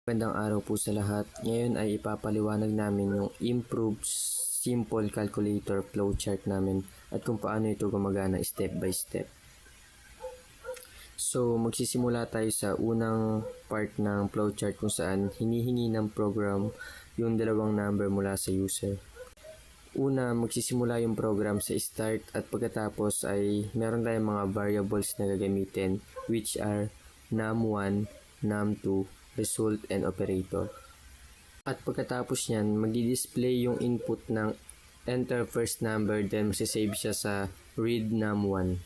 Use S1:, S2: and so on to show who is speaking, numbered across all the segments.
S1: Magandang araw po sa lahat. Ngayon ay ipapaliwanag namin yung improved simple calculator flowchart namin at kung paano ito gumagana step by step. So, magsisimula tayo sa unang part ng flowchart kung saan hinihingi ng program yung dalawang number mula sa user. Una, magsisimula yung program sa start at pagkatapos ay meron tayong mga variables na gagamitin which are num1, num2, result, and operator. At pagkatapos niyan, magdi-display yung input ng enter first number then masisave siya sa read num1.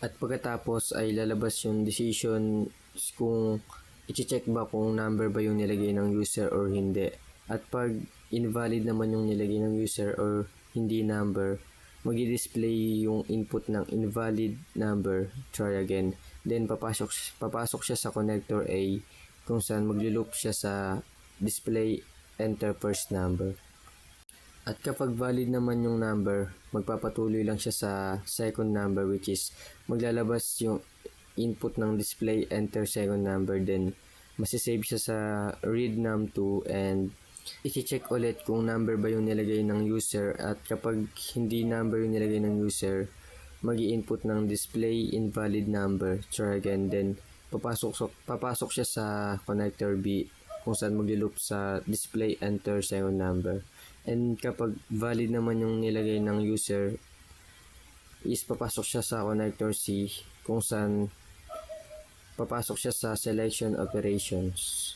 S1: At pagkatapos ay lalabas yung decision kung i-check ba kung number ba yung nilagay ng user or hindi. At pag invalid naman yung nilagay ng user or hindi number, magi-display yung input ng invalid number, try again. Then papasok siya sa connector A kung saan maglo-loop siya sa display enter first number. At kapag valid naman yung number, magpapatuloy lang siya sa second number which is maglalabas yung input ng display enter second number, then masisave siya sa read num2 and i-check ulit kung number ba yung nilagay ng user, at kapag hindi number yung nilagay ng user, mag-i-input ng display invalid number, try again, then papasok siya sa connector B kung saan maglo-loop sa display enter second number. And kapag valid naman yung nilagay ng user, is papasok siya sa connector C kung saan papasok siya sa selection operations.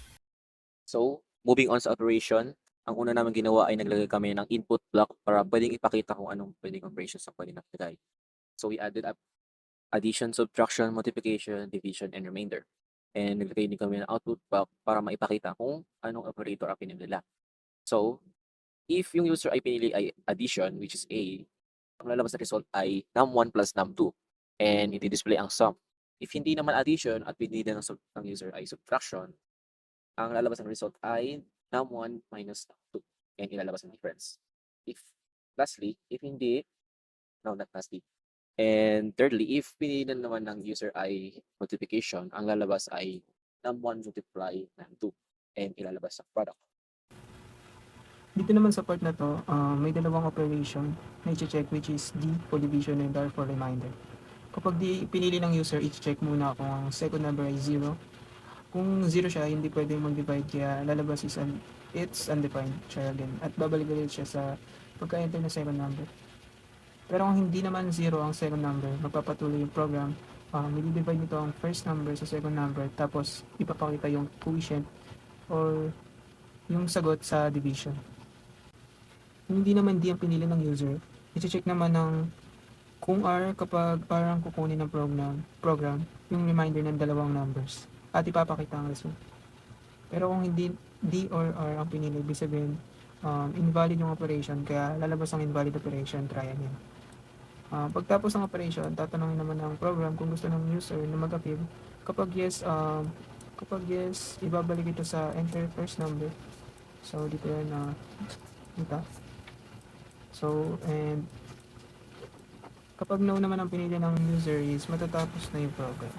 S2: So, moving on sa operation, ang una naman ginawa ay naglagay kami ng input block para pwedeng ipakita kung anong pwedeng operations ang pwedeng nakalagay. So, we added up addition, subtraction, multiplication, division, and remainder. And naglagay din kami ng output block para maipakita kung anong operator ang pinili nila. So, if yung user ay pinili ay addition, which is A, ang lalabas na result ay num1 plus num2 and i-display ang sum. If hindi naman addition at pinili ng user ay subtraction, ang lalabas ng result ay num1 minus num2 and ilalabas ang difference. Lastly, if hindi, no, not lastly. And thirdly, if pinili naman ng user ay multiplication, ang lalabas ay num1 multiply num2 and ilalabas ang product.
S3: Dito naman sa part na to, may dalawang operation na i-check which is D for division and R for remainder. Kapag pinili ng user, i-check muna kung ang second number ay 0. Kung 0 siya, hindi pwedeng mag-divide kaya lalabas it's undefined. Try again. At babalik ulit siya sa pagka-enter ng second number. Pero kung hindi naman 0 ang second number, magpapatuloy yung program. Mag-divide nito ang first number sa second number tapos ipapakita yung quotient or yung sagot sa division. Kung hindi naman D ang pinili ng user, i-check naman ng kung R kapag R ang kukunin ng program yung reminder ng dalawang numbers at ipapakita ang result. Pero kung hindi D or R ang pinili, ibig sabihin invalid yung operation kaya lalabas ang invalid operation, try again. Pagtapos ng operation, tatanungin naman ng program kung gusto ng user na mag-appeal. Kapag yes, ibabalik ito sa enter first number. So dito yan dito. So, and kapag no naman ang pinili ng user is matatapos na yung program.